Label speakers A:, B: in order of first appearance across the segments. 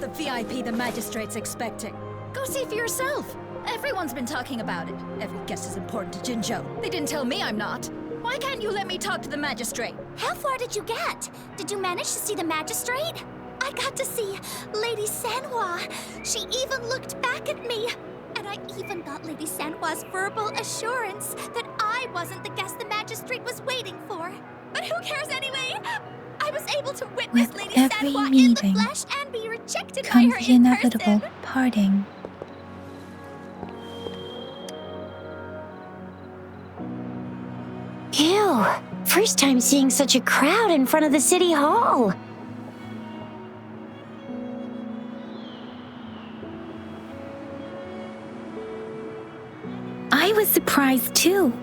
A: the VIP the magistrate's expecting. Go see for yourself. Everyone's been talking about it. Every guest is important to Jinzhou. They didn't tell me I'm not. Why can't you let me talk to the magistrate?
B: How far did you get? Did you manage to see the magistrate? I got to see Lady Sanhua. She even looked back at me. And I even got Lady Sanhua's verbal assurance that I wasn't the guest the magistrate was waiting for. But who cares anyway? I was able to witness
C: With
B: Lady
C: every
B: Sanhua in
C: meeting
B: the flesh and be rejected by
C: comes
B: her
C: the
B: in
C: inevitable
B: person.
C: parting.
D: Ew, first time seeing such a crowd in front of the city hall.
C: I was surprised too.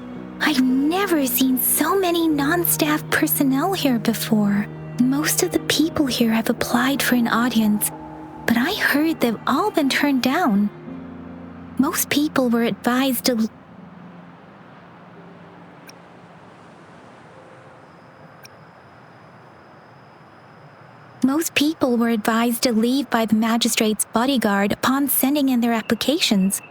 C: I've never seen so many non-staff personnel here before. Most of the people here have applied for an audience, but I heard they've all been turned down. Most people were advised to leave by the magistrate's bodyguard upon sending in their applications.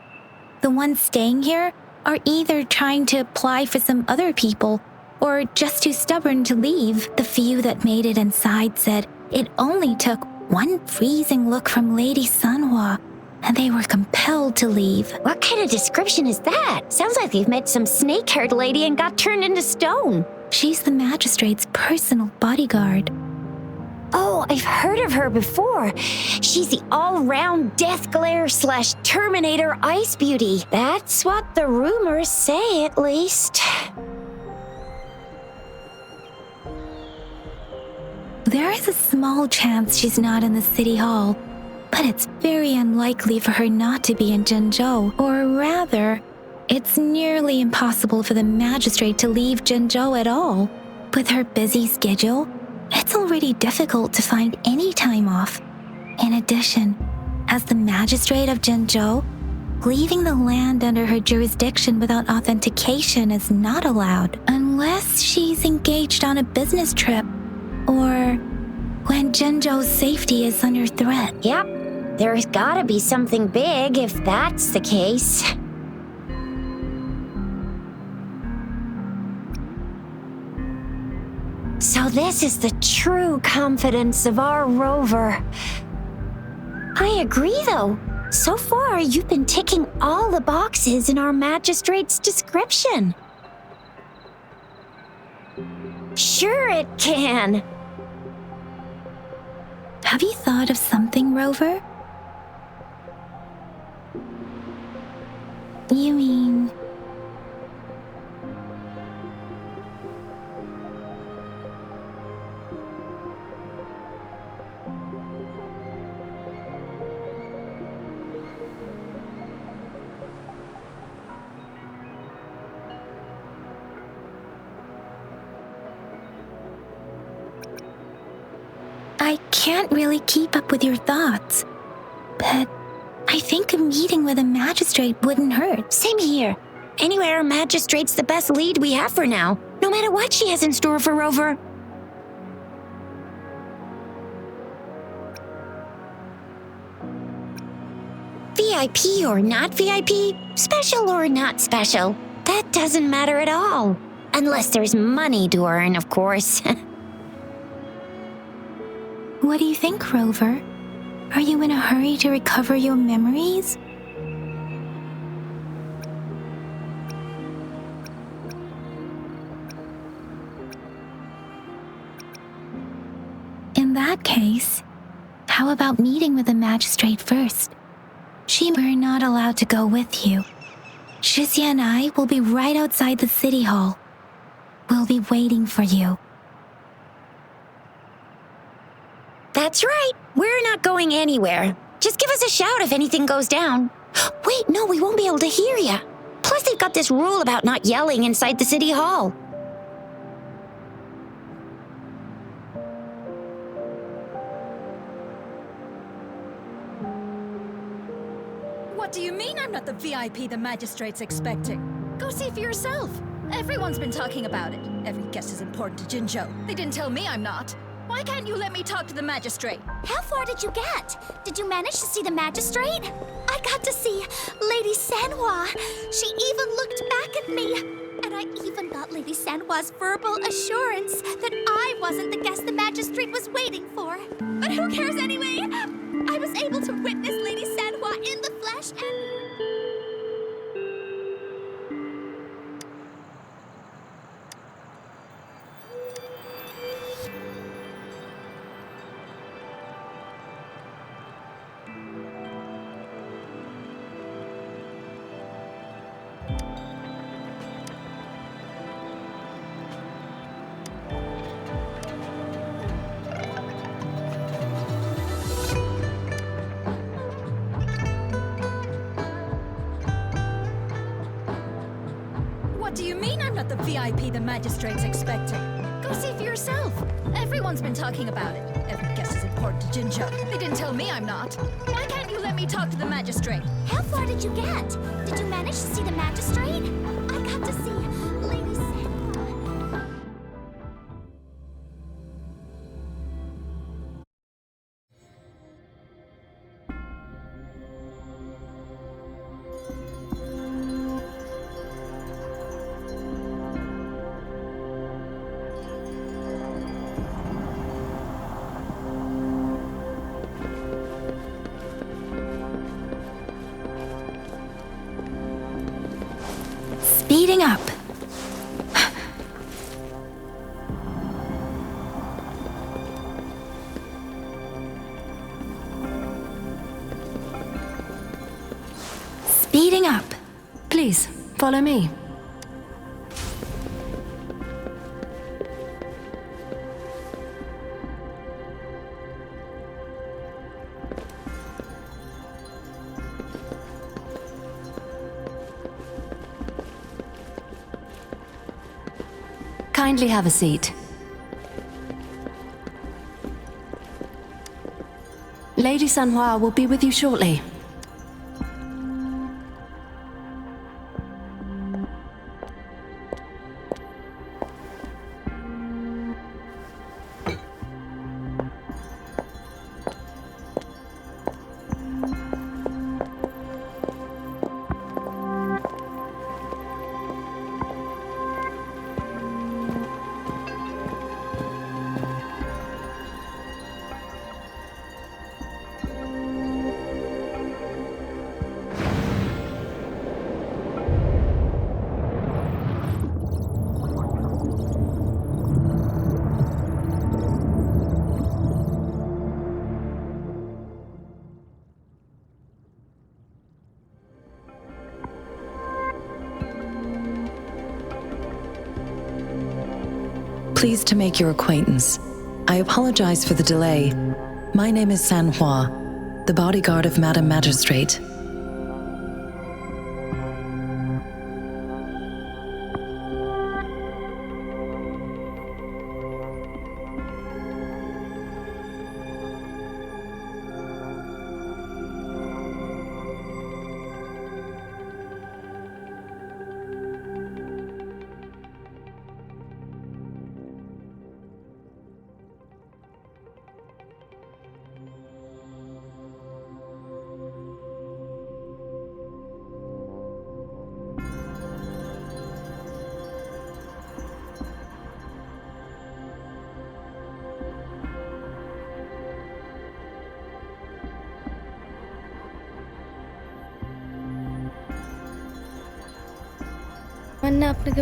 C: The ones staying here are either trying to apply for some other people or just too stubborn to leave. The few that made it inside said it only took one freezing look from Lady Sanhua and they were compelled to leave.
D: What kind of description is that? Sounds like you've met some snake-haired lady and got turned into stone.
C: She's the magistrate's personal bodyguard.
D: Oh, I've heard of her before. She's the all-round death glare / Terminator ice beauty. That's what the rumors say, at least.
C: There is a small chance she's not in the city hall, but it's very unlikely for her not to be in Jinzhou. Or rather, it's nearly impossible for the magistrate to leave Jinzhou at all. With her busy schedule, it's already difficult to find any time off. In addition, as the magistrate of Jinzhou, leaving the land under her jurisdiction without authentication is not allowed unless she's engaged on a business trip or when Jinzhou's safety is under threat.
D: Yep, there's gotta be something big if that's the case. So this is the true confidence of our Rover. I agree, though. So far, you've been ticking all the boxes in our magistrate's description. Sure it can.
C: Have you thought of something, Rover? You mean... I can't really keep up with your thoughts, but I think a meeting with a magistrate wouldn't hurt.
D: Same here. Anyway, our magistrate's the best lead we have for now, no matter what she has in store for Rover. VIP or not VIP, special or not special, that doesn't matter at all. Unless there's money to earn, of course.
C: What do you think, Rover? Are you in a hurry to recover your memories? In that case, how about meeting with the magistrate first? We're not allowed to go with you. Shizia and I will be right outside the city hall. We'll be waiting for you.
D: That's right. We're not going anywhere. Just give us a shout if anything goes down. Wait, no, we won't be able to hear ya. Plus, they've got this rule about not yelling inside the city hall.
A: What do you mean I'm not the VIP the magistrate's expecting? Go see for yourself. Everyone's been talking about it. Every guest is important to Jinzhou. They didn't tell me I'm not. Why can't you let me talk to the magistrate?
B: How far did you get? Did you manage to see the magistrate? I got to see Lady Sanhua. She even looked back at me. And I even got Lady Sanhua's verbal assurance that I wasn't the guest the magistrate was waiting for. But who cares anyway? I was able to witness Lady Sanhua in the flesh and...
A: What do you mean I'm not the VIP the magistrate's expecting? Go see for yourself. Everyone's been talking about it. Every guest is important to Jinzhou. They didn't tell me I'm not. Why can't you let me talk to the magistrate?
B: How far did you get? Did you manage to see the magistrate? I got to see Lady Sanhua.
C: Speeding up. Speeding up.
E: Please, follow me. Kindly have a seat. Lady Sanhua will be with you shortly.
F: Pleased to make your acquaintance. I apologize for the delay. My name is Sanhua, the bodyguard of Madam Magistrate.
G: মানে আপনাকে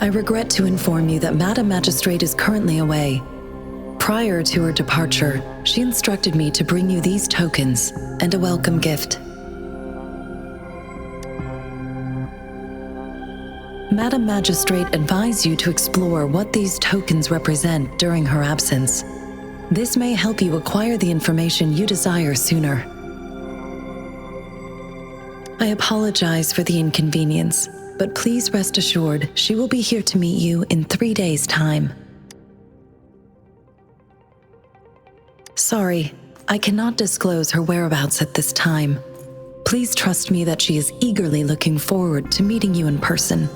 F: I regret to inform you that Madam Magistrate is currently away. Prior to her departure, she instructed me to bring you these tokens and a welcome gift. Madam Magistrate advised you to explore what these tokens represent during her absence. This may help you acquire the information you desire sooner. I apologize for the inconvenience, but please rest assured she will be here to meet you in 3 days' time. Sorry, I cannot disclose her whereabouts at this time. Please trust me that she is eagerly looking forward to meeting you in person.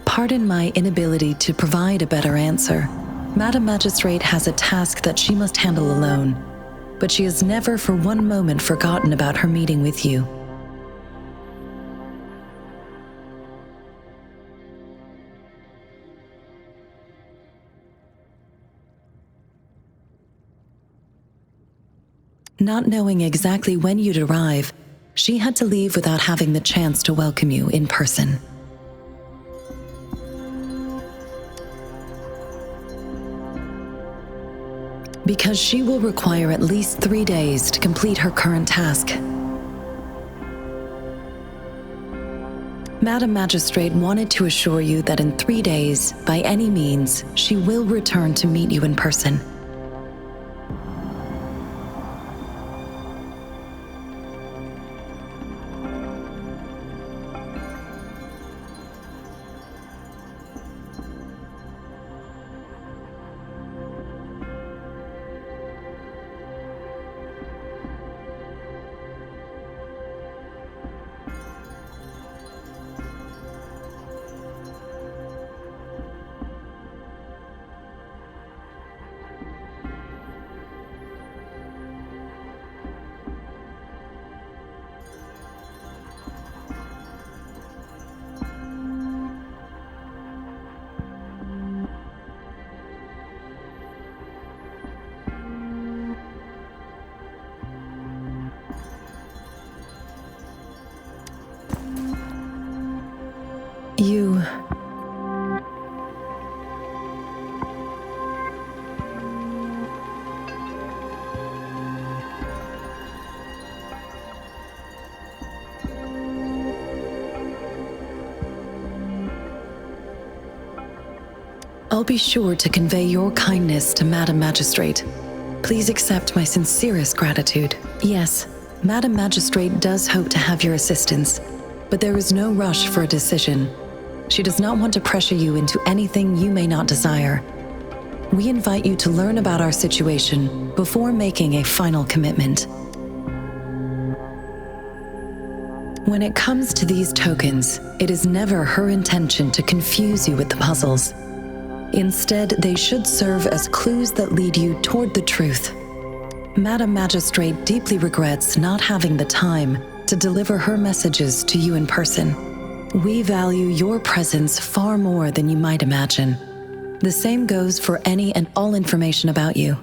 F: Pardon my inability to provide a better answer. Madam Magistrate has a task that she must handle alone, but she has never for one moment forgotten about her meeting with you. Not knowing exactly when you'd arrive, she had to leave without having the chance to welcome you in person. Because she will require at least 3 days to complete her current task. Madam Magistrate wanted to assure you that in 3 days, by any means, she will return to meet you in person. I'll be sure to convey your kindness to Madam Magistrate. Please accept my sincerest gratitude. Yes, Madam Magistrate does hope to have your assistance, but there is no rush for a decision. She does not want to pressure you into anything you may not desire. We invite you to learn about our situation before making a final commitment. When it comes to these tokens, it is never her intention to confuse you with the puzzles. Instead, they should serve as clues that lead you toward the truth. Madam Magistrate deeply regrets not having the time to deliver her messages to you in person. We value your presence far more than you might imagine. The same goes for any and all information about you.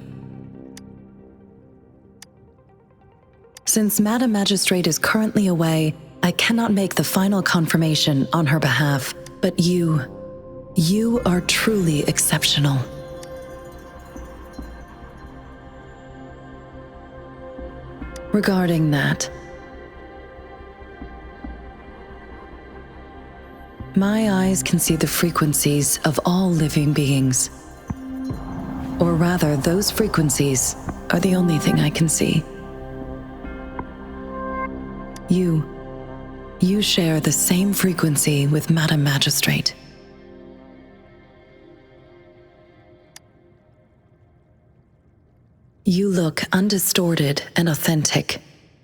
F: Since Madam Magistrate is currently away, I cannot make the final confirmation on her behalf, but you are truly exceptional. Regarding that, my eyes can see the frequencies of all living beings. Or rather, those frequencies are the only thing I can see. You share the same frequency with Madam Magistrate. You look undistorted and authentic,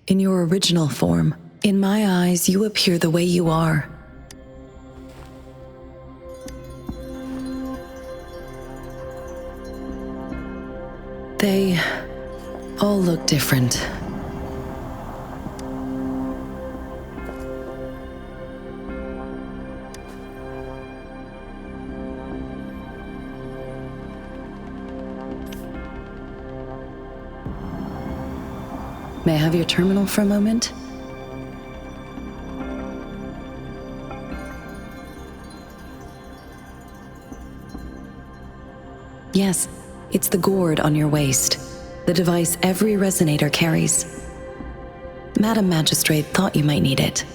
F: in your original form. In my eyes, you appear the way you are. They all look different. May I have your terminal for a moment? Yes, it's the gourd on your waist, the device every resonator carries. Madam Magistrate thought you might need it.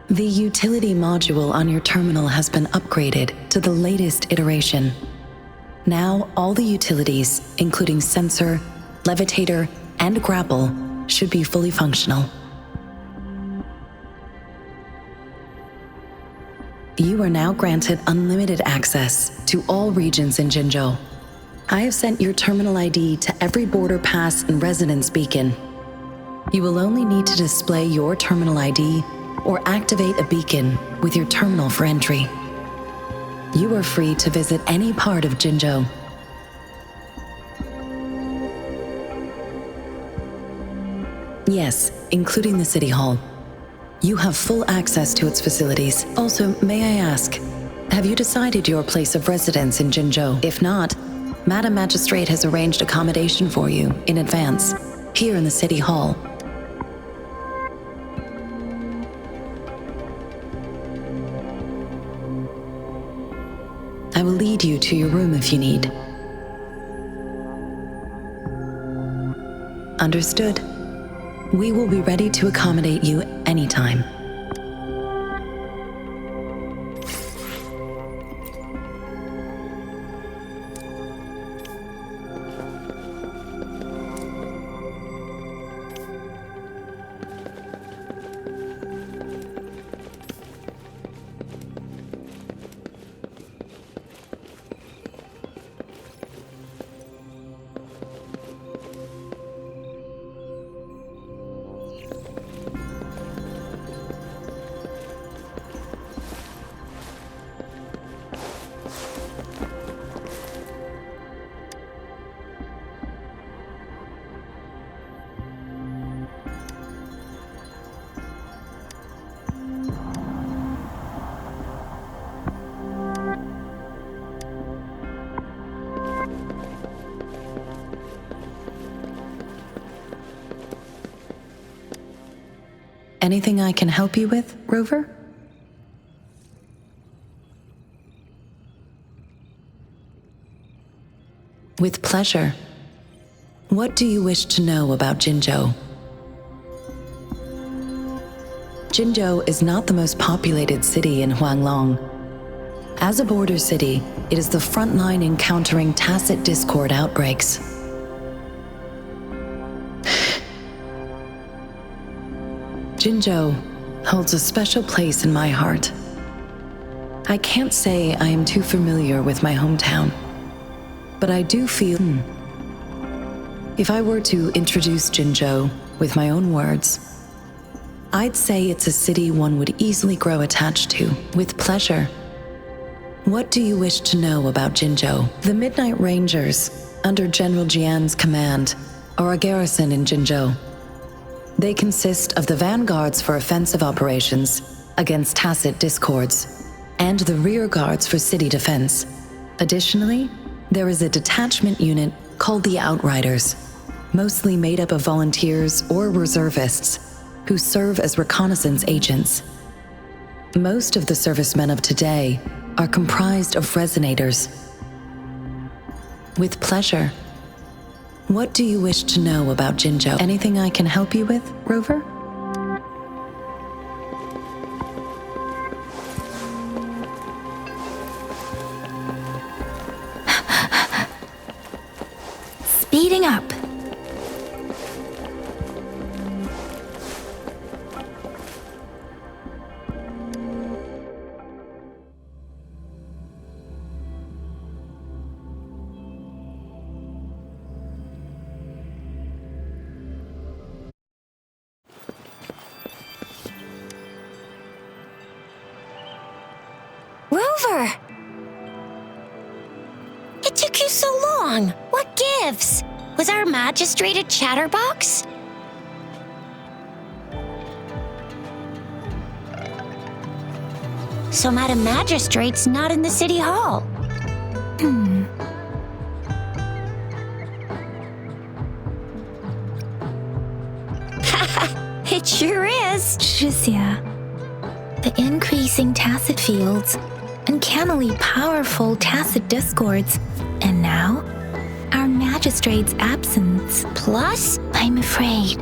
F: The utility module on your terminal has been upgraded to the latest iteration. Now, all the utilities, including sensor, levitator, and grapple, should be fully functional. You are now granted unlimited access to all regions in Jinzhou. I have sent your terminal ID to every border pass and residence beacon. You will only need to display your terminal ID or activate a beacon with your terminal for entry. You are free to visit any part of Jinzhou. Yes, including the City Hall. You have full access to its facilities. Also, may I ask, have you decided your place of residence in Jinzhou? If not, Madam Magistrate has arranged accommodation for you in advance, here in the City Hall. I will lead you to your room if you need. Understood. We will be ready to accommodate you anytime. Anything I can help you with, Rover? With pleasure. What do you wish to know about Jinzhou? Jinzhou is not the most populated city in Huanglong. As a border city, it is the front line in countering tacit discord outbreaks. Jinzhou holds a special place in my heart. I can't say I am too familiar with my hometown, but I do feel... If I were to introduce Jinzhou with my own words, I'd say it's a city one would easily grow attached to, with pleasure. What do you wish to know about Jinzhou? The Midnight Rangers, under General Jian's command, are a garrison in Jinzhou. They consist of the vanguards for offensive operations against tacit discords, and the rear guards for city defense. Additionally, there is a detachment unit called the Outriders, mostly made up of volunteers or reservists who serve as reconnaissance agents. Most of the servicemen of today are comprised of Resonators. With pleasure. What do you wish to know about Jinzhou? Anything I can help you with, Rover?
C: Speeding up.
D: Rover! It took you so long. What gives? Was our magistrate a chatterbox? So Madam Magistrate's not in the City Hall. It sure is.
C: Shizia, the increasing tacit fields, uncannily powerful tacit discords, and now, our magistrate's absence.
D: Plus,
C: I'm afraid.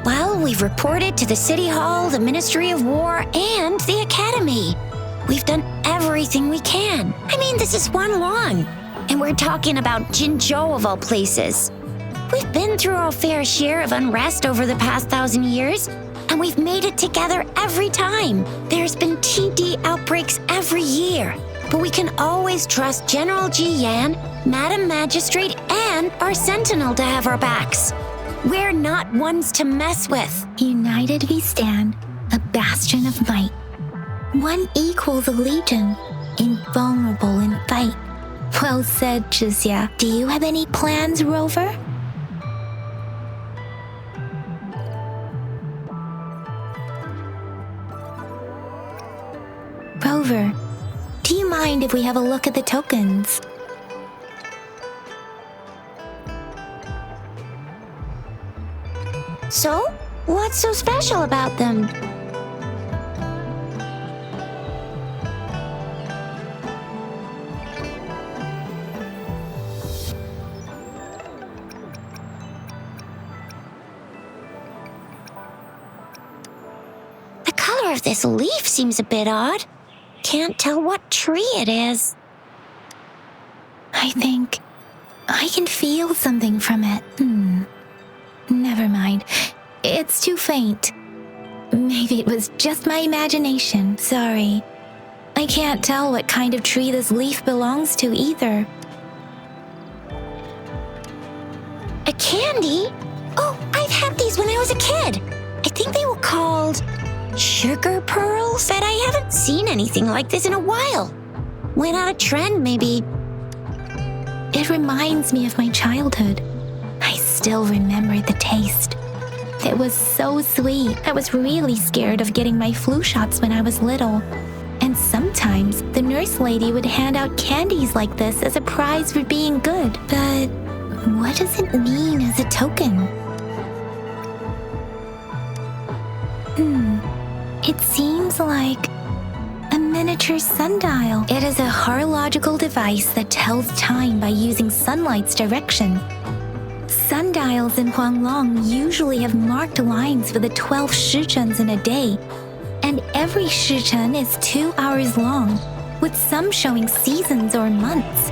D: well, we've reported to the City Hall, the Ministry of War, and the Academy. We've done everything we can. I mean, this is one long. And we're talking about Jinzhou of all places. We've been through our fair share of unrest over the past 1,000 years, and we've made it together every time. There's been TD outbreaks every year, but we can always trust General Ji Yan, Madam Magistrate, and our Sentinel to have our backs. We're not ones to mess with.
C: United we stand, a bastion of might. One equals a legion, invulnerable in fight. Well said, Shizia. Do you have any plans, Rover? Rover, do you mind if we have a look at the tokens?
D: So, what's so special about them? The color of this leaf seems a bit odd. Can't tell what tree it is.
C: I think I can feel something from it. Never mind. It's too faint. Maybe it was just my imagination. Sorry. I can't tell what kind of tree this leaf belongs to either.
D: A candy? Oh, I've had these when I was a kid. I think they were called sugar pearls, but I haven't seen anything like this in a while. Went out of trend, maybe.
C: It reminds me of my childhood. I still remember the taste. It was so sweet. I was really scared of getting my flu shots when I was little. And sometimes the nurse lady would hand out candies like this as a prize for being good. But what does it mean as a token? It seems like a miniature sundial. It is a horological device that tells time by using sunlight's direction. Sundials in Huanglong usually have marked lines for the 12 shichens in a day, and every shichen is 2 hours long, with some showing seasons or months.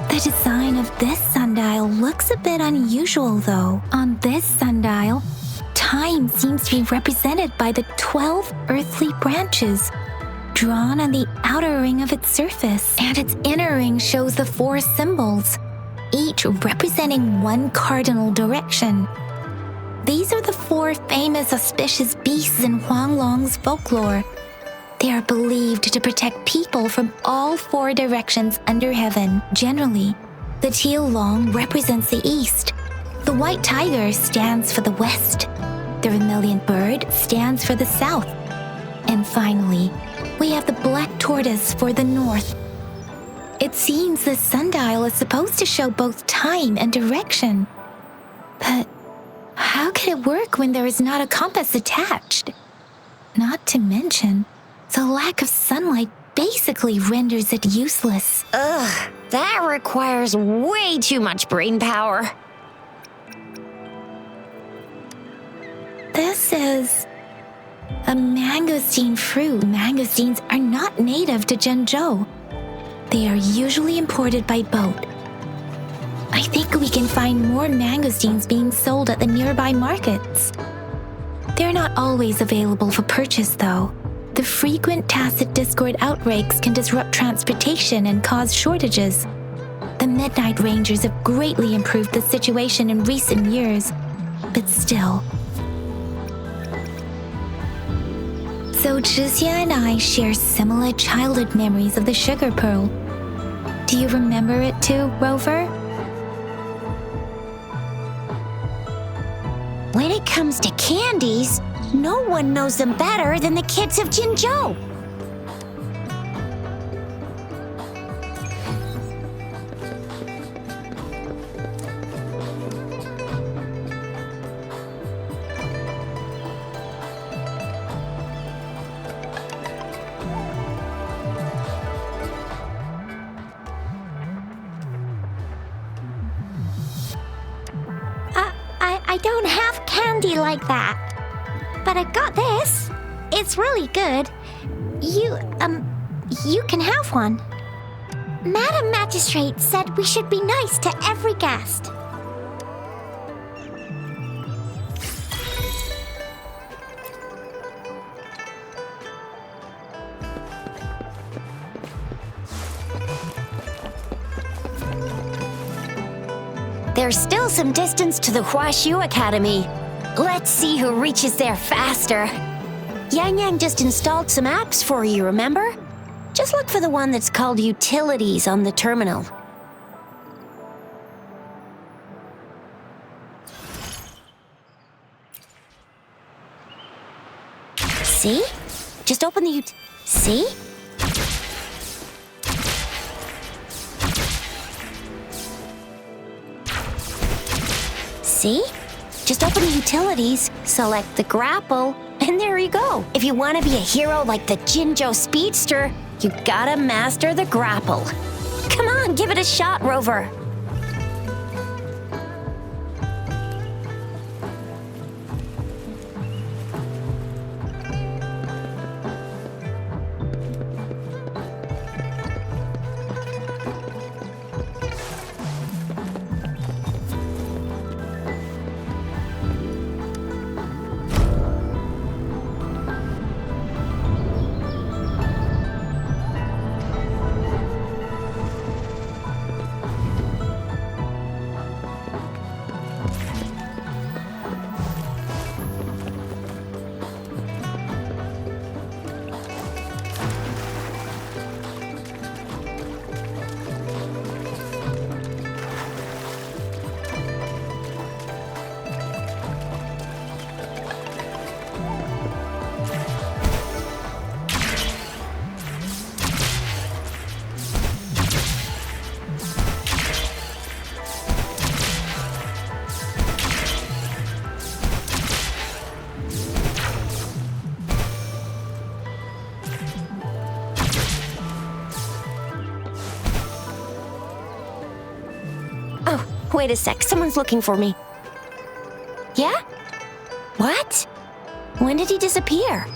C: The design of this sundial looks a bit unusual, though. On this sundial, time seems to be represented by the 12 earthly branches, drawn on the outer ring of its surface, and its inner ring shows the 4 symbols, each representing one cardinal direction. These are the 4 famous auspicious beasts in Huanglong's folklore. They are believed to protect people from all 4 directions under heaven. Generally, the teal long represents the east. The white tiger stands for the west. The vermilion bird stands for the south. And finally, we have the black tortoise for the north. It seems this sundial is supposed to show both time and direction. But how could it work when there is not a compass attached? Not to mention, the lack of sunlight basically renders it useless.
D: Ugh, that requires way too much brain power.
C: This is a mangosteen fruit. Mangosteens are not native to Zhengzhou. They are usually imported by boat. I think we can find more mangosteens being sold at the nearby markets. They're not always available for purchase, though. The frequent tacit discord outbreaks can disrupt transportation and cause shortages. The Midnight Rangers have greatly improved the situation in recent years, but still. So Zhixia and I share similar childhood memories of the sugar pearl. Do you remember it too, Rover?
D: When it comes to candies, no one knows them better than the kids of Jinzhou.
B: I don't have candy like that. But I've got this. It's really good. You can have one. Madam Magistrate said we should be nice to every guest.
D: There's still some distance to the Huashu Academy. Let's see who reaches there faster. Yang Yang just installed some apps for you, remember? Just look for the one that's called Utilities on the terminal. See? Just open the See? See? Just open the Utilities, select the grapple, and there you go. If you want to be a hero like the Jinzhou Speedster, you gotta master the grapple. Come on, give it a shot, Rover. Wait a sec, someone's looking for me. Yeah? What? When did he disappear?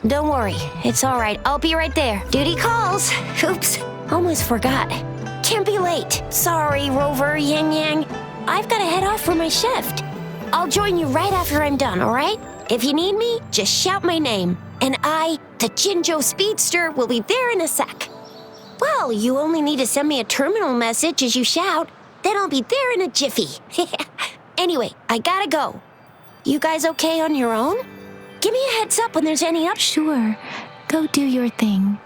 D: Don't worry, it's all right. I'll be right there. Duty calls. Oops, almost forgot. Can't be late. Sorry, Rover, Yang Yang. I've got to head off for my shift. I'll join you right after I'm done, all right? If you need me, just shout my name. And I, the Jinzhou Speedster, will be there in a sec. Well, you only need to send me a terminal message as you shout. Then I'll be there in a jiffy. Anyway, I gotta go. You guys okay on your own? Give me a heads up when there's any up.
C: Sure, go do your thing.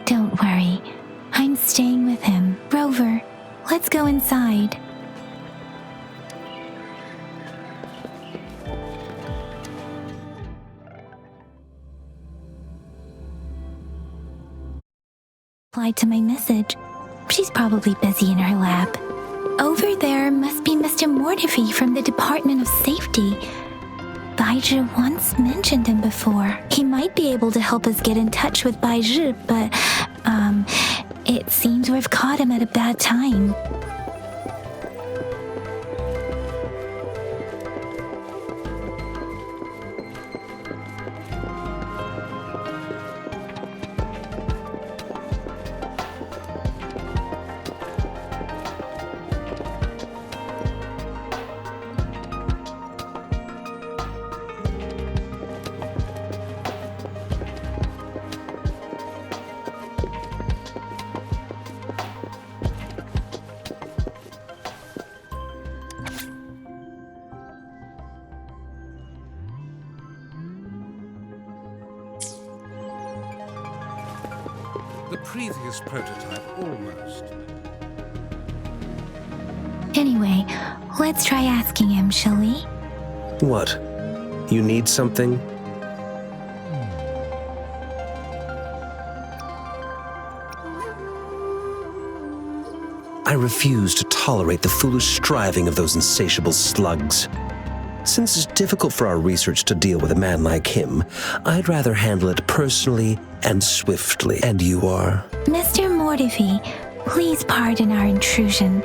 C: Don't worry, I'm staying with him. Rover, let's go inside. Replied to my message. She's probably busy in her lab. Over there must be Mr. Mortifi from the Department of Safety. Baizhi once mentioned him before. He might be able to help us get in touch with Baizhi, but, it seems we've caught him at a bad time.
H: The previous prototype, almost.
C: Anyway, let's try asking him, shall we?
I: What? You need something? I refuse to tolerate the foolish striving of those insatiable slugs. Since it's difficult for our research to deal with a man like him, I'd rather handle it personally and swiftly. And you are?
C: Mr. Mortifi, please pardon our intrusion.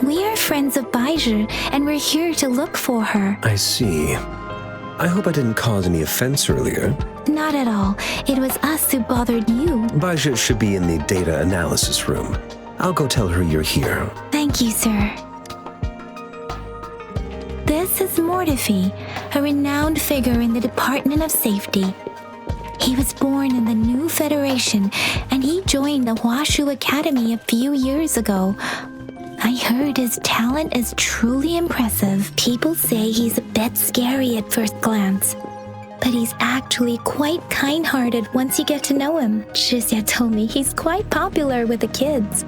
C: We are friends of Baiju, and we're here to look for her.
I: I see. I hope I didn't cause any offense earlier.
C: Not at all. It was us who bothered you.
I: Baiju should be in the data analysis room. I'll go tell her you're here.
C: Thank you, sir. This is Mortifi, a renowned figure in the Department of Safety. He was born in the New Federation, and he joined the Huashu Academy a few years ago. I heard his talent is truly impressive. People say he's a bit scary at first glance, but he's actually quite kind-hearted once you get to know him. Shizia told me he's quite popular with the kids.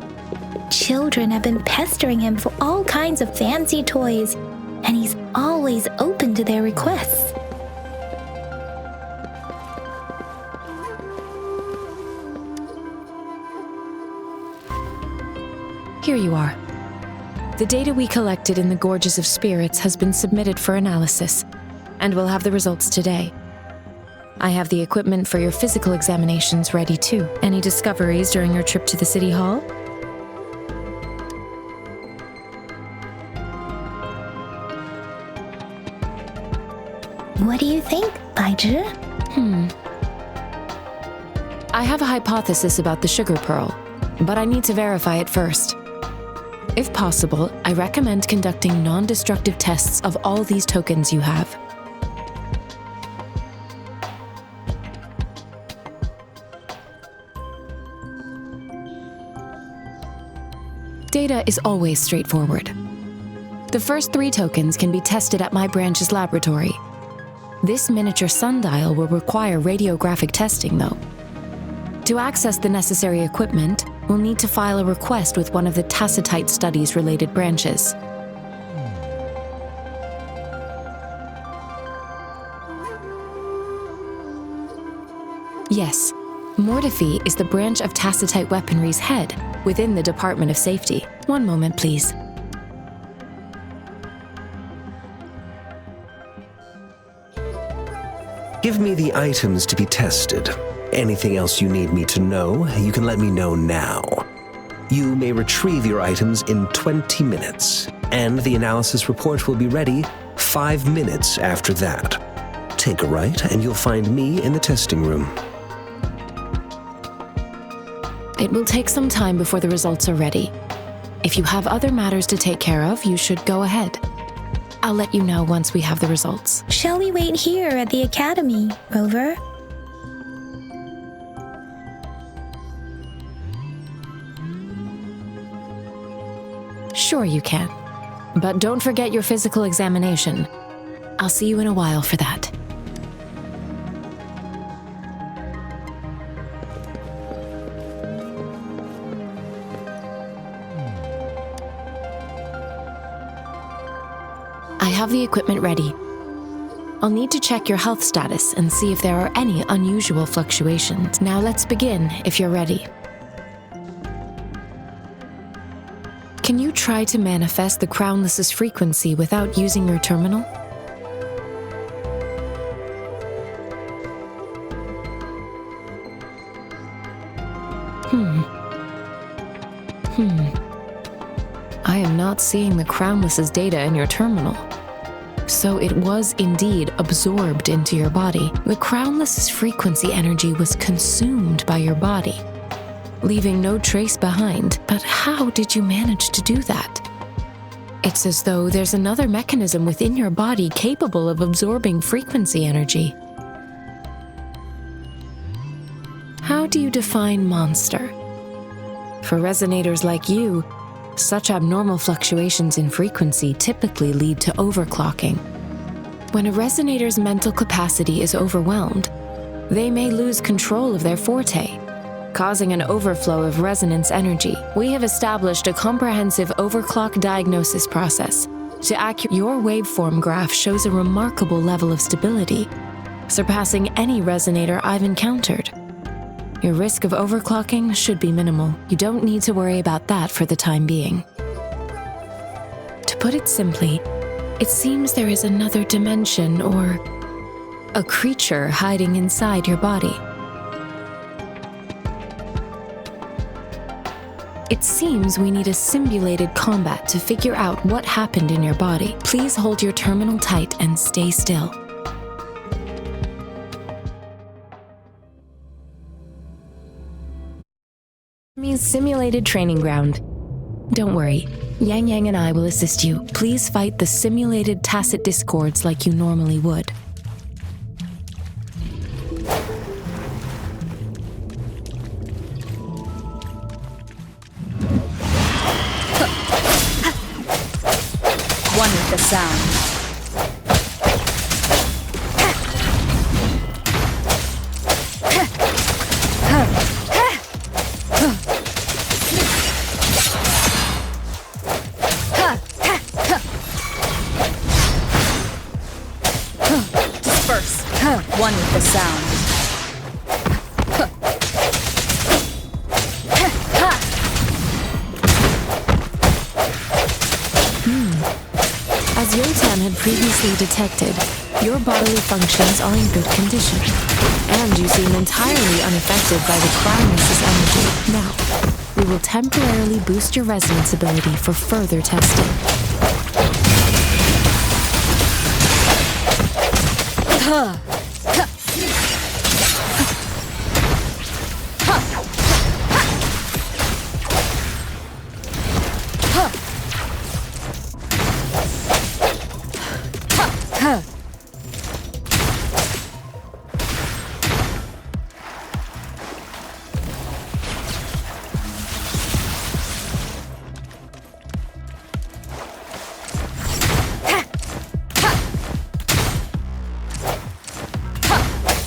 C: Children have been pestering him for all kinds of fancy toys, and he's always open to their requests.
J: Here you are. The data we collected in the Gorges of Spirits has been submitted for analysis, and we'll have the results today. I have the equipment for your physical examinations ready too. Any discoveries during your trip to the City Hall?
C: What do you think, Baiju?
J: I have a hypothesis about the sugar pearl, but I need to verify it first. If possible, I recommend conducting non-destructive tests of all these tokens you have. Data is always straightforward. The first 3 tokens can be tested at my branch's laboratory. This miniature sundial will require radiographic testing, though. To access the necessary equipment, we'll need to file a request with one of the Tacitite Studies-related branches. Yes, Mortifi is the branch of Tacitite Weaponry's head within the Department of Safety. One moment, please.
I: Give me the items to be tested. Anything else you need me to know, you can let me know now. You may retrieve your items in 20 minutes, and the analysis report will be ready 5 minutes after that. Take a right, and you'll find me in the testing room.
J: It will take some time before the results are ready. If you have other matters to take care of, you should go ahead. I'll let you know once we have the results.
C: Shall we wait here at the Academy, Rover?
J: Sure you can. But don't forget your physical examination. I'll see you in a while for that. I have the equipment ready. I'll need to check your health status and see if there are any unusual fluctuations. Now let's begin, if you're ready. Can you try to manifest the Crownless's frequency without using your terminal? I am not seeing the Crownless's data in your terminal. So it was indeed absorbed into your body. The Crownless's frequency energy was consumed by your body, leaving no trace behind. But how did you manage to do that? It's as though there's another mechanism within your body capable of absorbing frequency energy. How do you define monster? For resonators like you, such abnormal fluctuations in frequency typically lead to overclocking. When a resonator's mental capacity is overwhelmed, they may lose control of their forte, causing an overflow of resonance energy. We have established a comprehensive overclock diagnosis process. Your waveform graph shows a remarkable level of stability, surpassing any resonator I've encountered. Your risk of overclocking should be minimal. You don't need to worry about that for the time being. To put it simply, it seems there is another dimension or a creature hiding inside your body. It seems we need a simulated combat to figure out what happened in your body. Please hold your terminal tight and stay still. Enemy's simulated training ground. Don't worry, Yang Yang and I will assist you. Please fight the simulated tacit discords like you normally would.
A: One with the sound. Disperse. One with the sound.
J: As Yotan had previously detected, your bodily functions are in good condition, and you seem entirely unaffected by the Crownless's energy. Now, we will temporarily boost your resonance ability for further testing.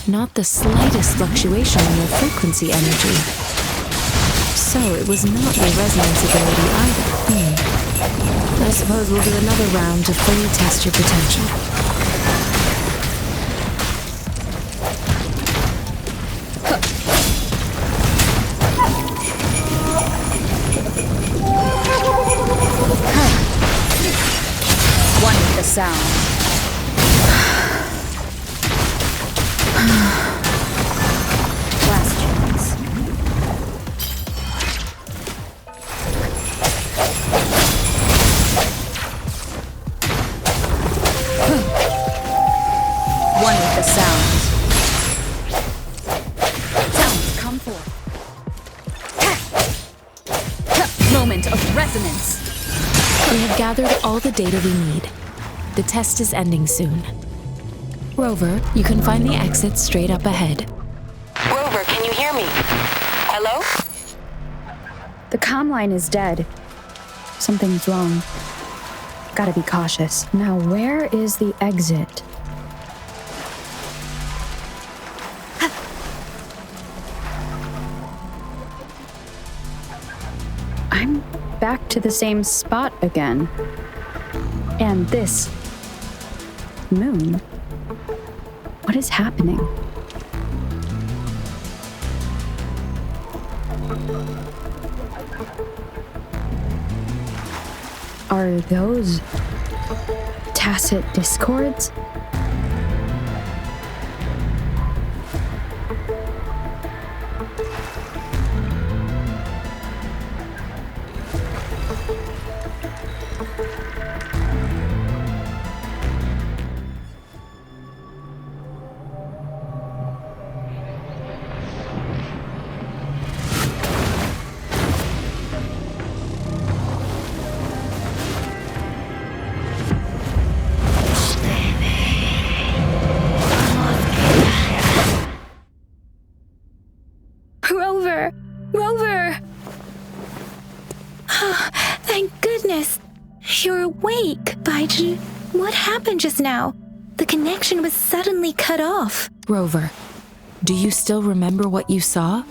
J: Not the slightest fluctuation in your frequency energy. So it was not your resonance ability either. I suppose we'll do another round to fully test your potential.
A: One with the sound. Last chance. One with the sound. Sounds come forth. Moment of resonance.
J: We have gathered all the data we need. The test is ending soon. Rover, you can find the exit straight up ahead.
K: Rover, can you hear me? Hello?
L: The comm line is dead. Something's wrong. Gotta be cautious. Now, where is the exit? I'm back to the same spot again. And this moon. What is happening? Are those tacit discords?
C: Rover! Oh, thank goodness. You're awake. Baijin, what happened just now? The connection was suddenly cut off.
J: Rover, do you still remember what you saw?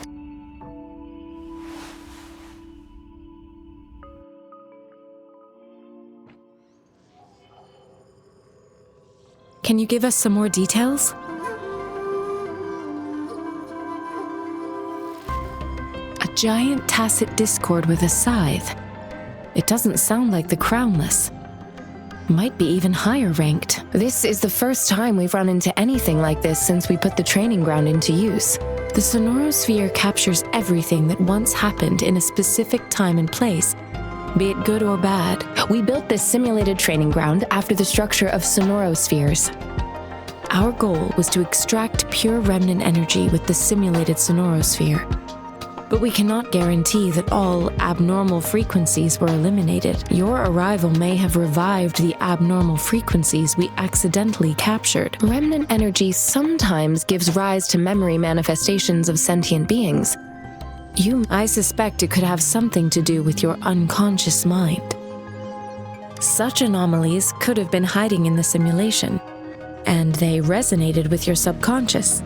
J: Can you give us some more details? A giant tacit discord with a scythe. It doesn't sound like the Crownless. Might be even higher ranked. This is the first time we've run into anything like this since we put the training ground into use. The sonorosphere captures everything that once happened in a specific time and place, be it good or bad. We built this simulated training ground after the structure of sonorospheres. Our goal was to extract pure remnant energy with the simulated sonorosphere. But we cannot guarantee that all abnormal frequencies were eliminated. Your arrival may have revived the abnormal frequencies we accidentally captured. Remnant energy sometimes gives rise to memory manifestations of sentient beings. I suspect it could have something to do with your unconscious mind. Such anomalies could have been hiding in the simulation, and they resonated with your subconscious.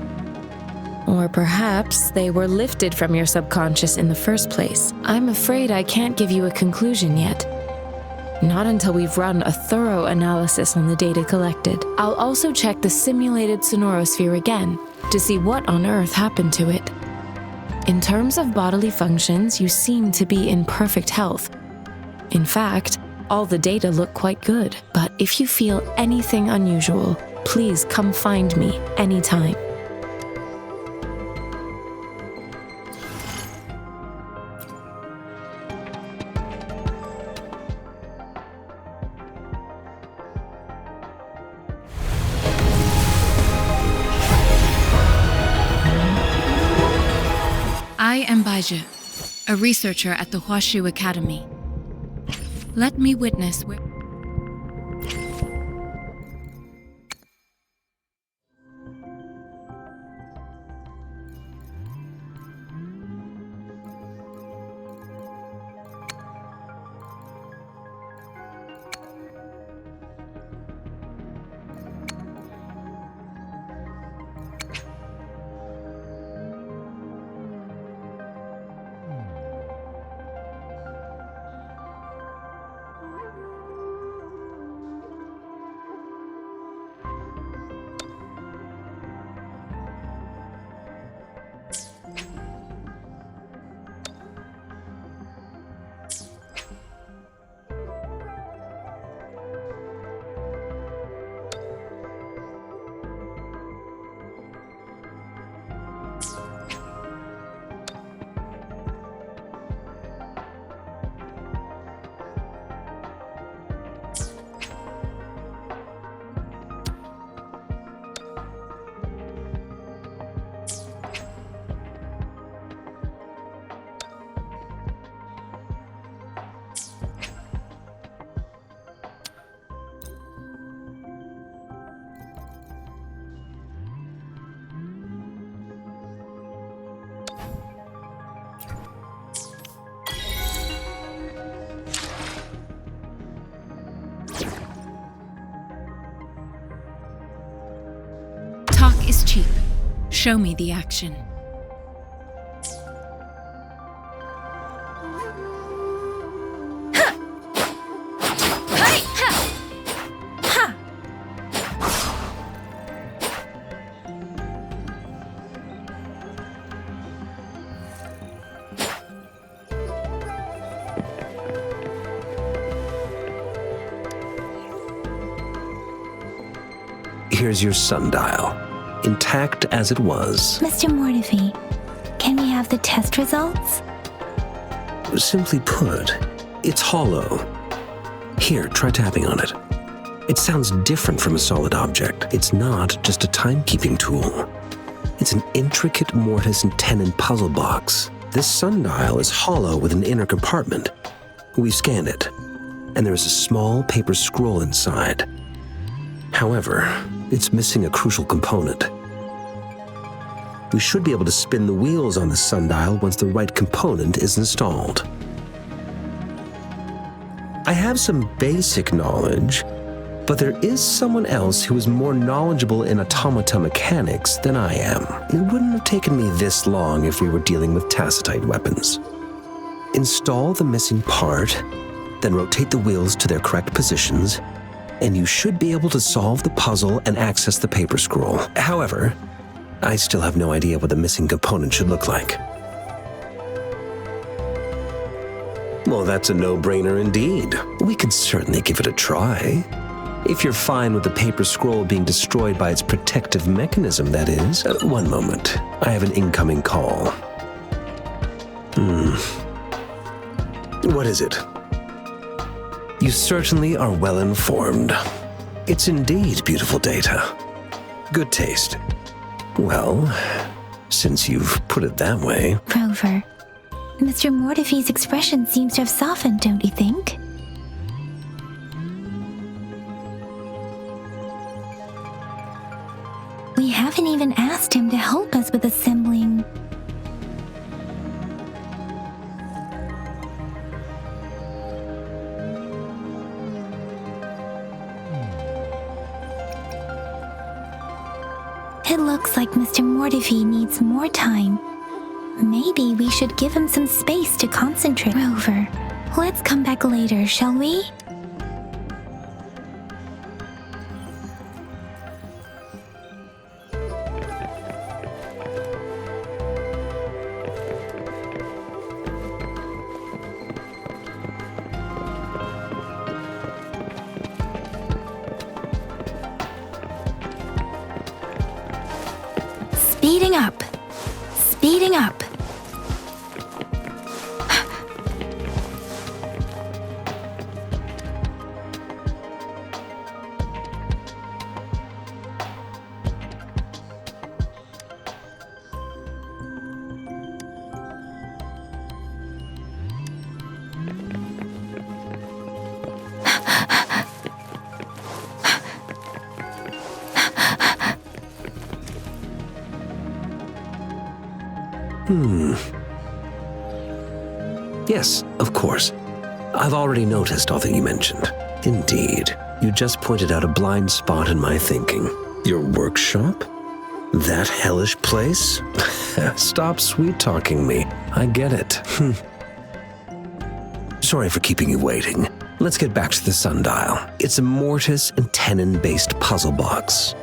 J: Or perhaps they were lifted from your subconscious in the first place. I'm afraid I can't give you a conclusion yet. Not until we've run a thorough analysis on the data collected. I'll also check the simulated sonorosphere again to see what on earth happened to it. In terms of bodily functions, you seem to be in perfect health. In fact, all the data look quite good. But if you feel anything unusual, please come find me anytime.
M: I am Baiju, a researcher at the Huashu Academy. Let me witness where... Talk is cheap. Show me the action.
I: Here's your sundial, intact as it was.
C: Mr. Mortefi, can we have the test results?
I: Simply put, it's hollow. Here, try tapping on it. It sounds different from a solid object. It's not just a timekeeping tool. It's an intricate mortise and tenon puzzle box. This sundial is hollow with an inner compartment. We scanned it, and there is a small paper scroll inside. However, it's missing a crucial component. We should be able to spin the wheels on the sundial once the right component is installed. I have some basic knowledge, but there is someone else who is more knowledgeable in automata mechanics than I am. It wouldn't have taken me this long if we were dealing with tacitite weapons. Install the missing part, then rotate the wheels to their correct positions, and you should be able to solve the puzzle and access the paper scroll. However, I still have no idea what the missing component should look like. Well, that's a no-brainer indeed. We can certainly give it a try. If you're fine with the paper scroll being destroyed by its protective mechanism, that is. One moment. I have an incoming call. What is it? You certainly are well informed. It's indeed beautiful data. Good taste. Well, since you've put it that way...
C: Rover, Mr. Mortefi's expression seems to have softened, don't you think? We haven't even asked him to help us with assembling. It looks like Mr. Mortefi needs more time. Maybe we should give him some space to concentrate. Rover, let's come back later, shall we? Speeding up. Speeding up.
I: Yes, of course. I've already noticed all that you mentioned. Indeed, you just pointed out a blind spot in my thinking. Your workshop? That hellish place? Stop sweet-talking me. I get it. Sorry for keeping you waiting. Let's get back to the sundial. It's a mortise and tenon-based puzzle box.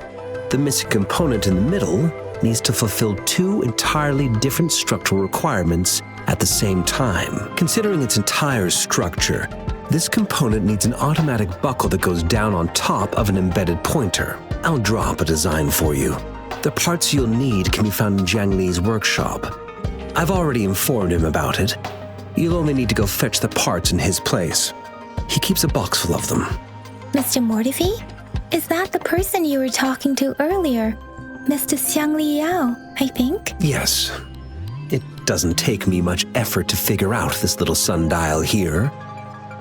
I: The missing component in the middle needs to fulfill two entirely different structural requirements at the same time. Considering its entire structure, this component needs an automatic buckle that goes down on top of an embedded pointer. I'll draw up a design for you. The parts you'll need can be found in Jiang Li's workshop. I've already informed him about it. You'll only need to go fetch the parts in his place. He keeps a box full of them.
C: Mr. Mortefi? Is that the person you were talking to earlier? Mr. Xiang Li Yao, I think?
I: Yes. It doesn't take me much effort to figure out this little sundial here.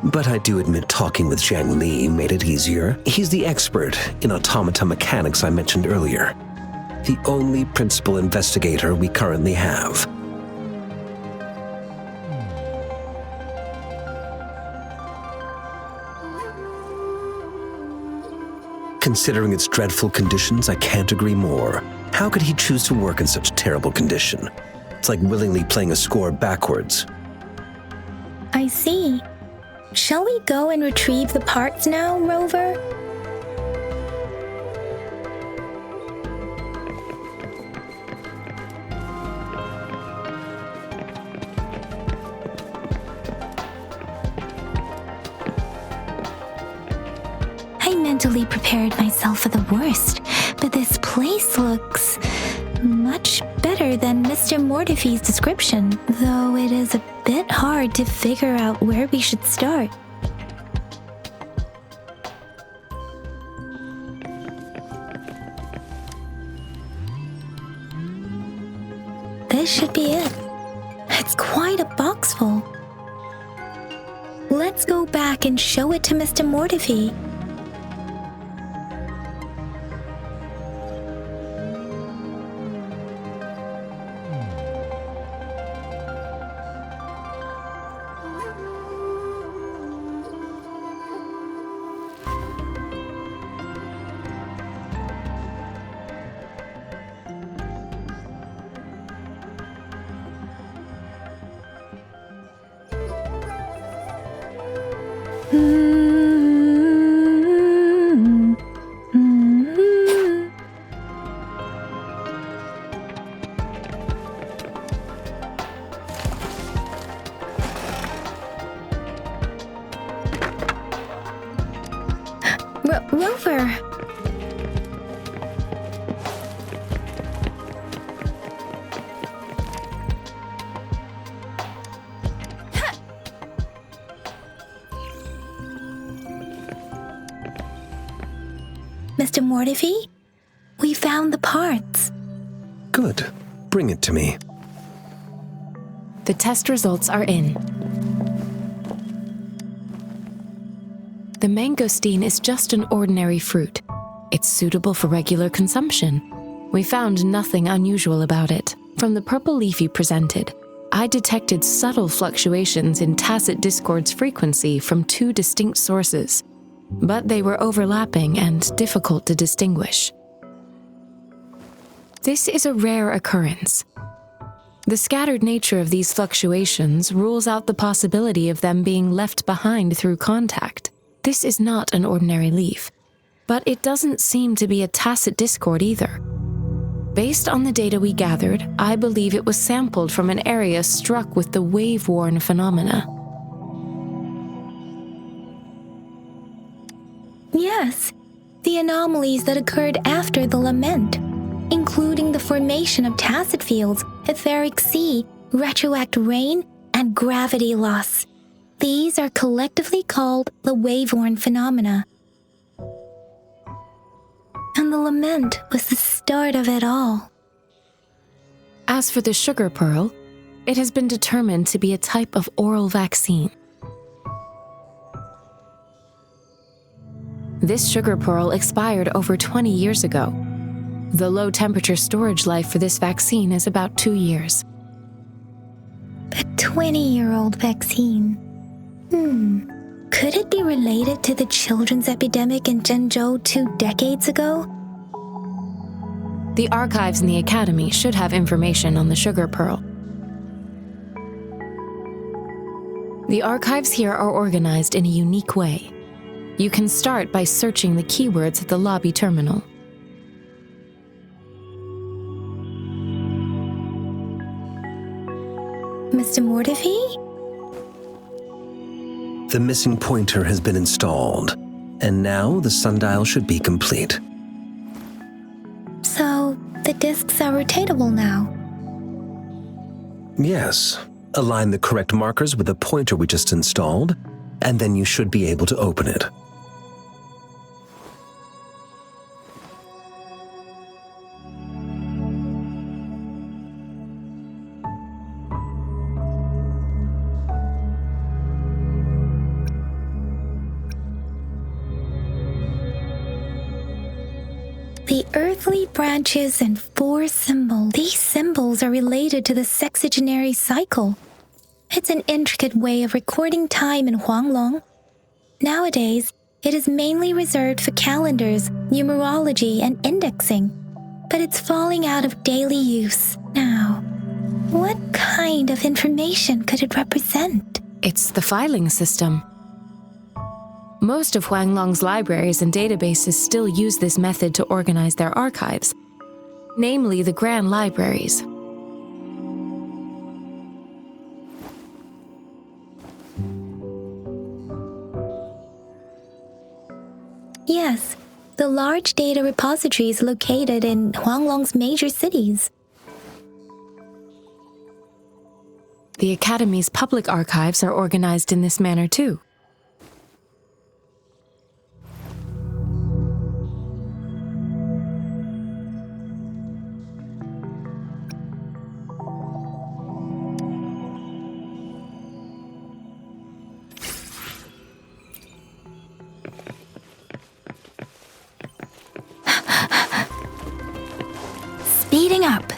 I: But I do admit talking with Jiang Li made it easier. He's the expert in automata mechanics I mentioned earlier. The only principal investigator we currently have. Considering its dreadful conditions, I can't agree more. How could he choose to work in such terrible condition? It's like willingly playing a score backwards.
C: I see. Shall we go and retrieve the parts now, Rover? I mentally prepared myself for the worst, but this place looks much better than Mr. Mortefi's description, though it is a bit hard to figure out where we should start. This should be it. It's quite a box full. Let's go back and show it to Mr. Mortefi. Mr. Mortifi. We found the parts.
I: Good. Bring it to me.
J: The test results are in. The mangosteen is just an ordinary fruit. It's suitable for regular consumption. We found nothing unusual about it. From the purple leaf you presented, I detected subtle fluctuations in tacit discord's frequency from two distinct sources, but they were overlapping and difficult to distinguish. This is a rare occurrence. The scattered nature of these fluctuations rules out the possibility of them being left behind through contact. This is not an ordinary leaf, but it doesn't seem to be a tacit discord either. Based on the data we gathered, I believe it was sampled from an area struck with the wave-worn phenomena.
C: Yes, the anomalies that occurred after the Lament, including the formation of tacit fields, etheric sea, retroact rain, and gravity loss. These are collectively called the wave-worn phenomena. And the Lament was the start of it all.
J: As for the sugar pearl, it has been determined to be a type of oral vaccine. This sugar pearl expired over 20 years ago. The low-temperature storage life for this vaccine is about 2 years.
C: A 20-year-old vaccine. Could it be related to the children's epidemic in Zhengzhou 2 decades ago?
J: The archives in the Academy should have information on the sugar pearl. The archives here are organized in a unique way. You can start by searching the keywords at the lobby terminal.
C: Mr. Mortifi?
I: The missing pointer has been installed, and now the sundial should be complete.
C: So, the discs are rotatable now?
I: Yes. Align the correct markers with the pointer we just installed, and then you should be able to open it.
C: The earthly branches and 4 symbols. These symbols are related to the sexagenary cycle. It's an intricate way of recording time in Huanglong. Nowadays, it is mainly reserved for calendars, numerology, and indexing, but it's falling out of daily use now. What kind of information could it represent?
J: It's the filing system. Most of Huanglong's libraries and databases still use this method to organize their archives, namely the Grand Libraries.
C: Yes, the large data repositories located in Huanglong's major cities.
J: The Academy's public archives are organized in this manner too.
C: Speeding up.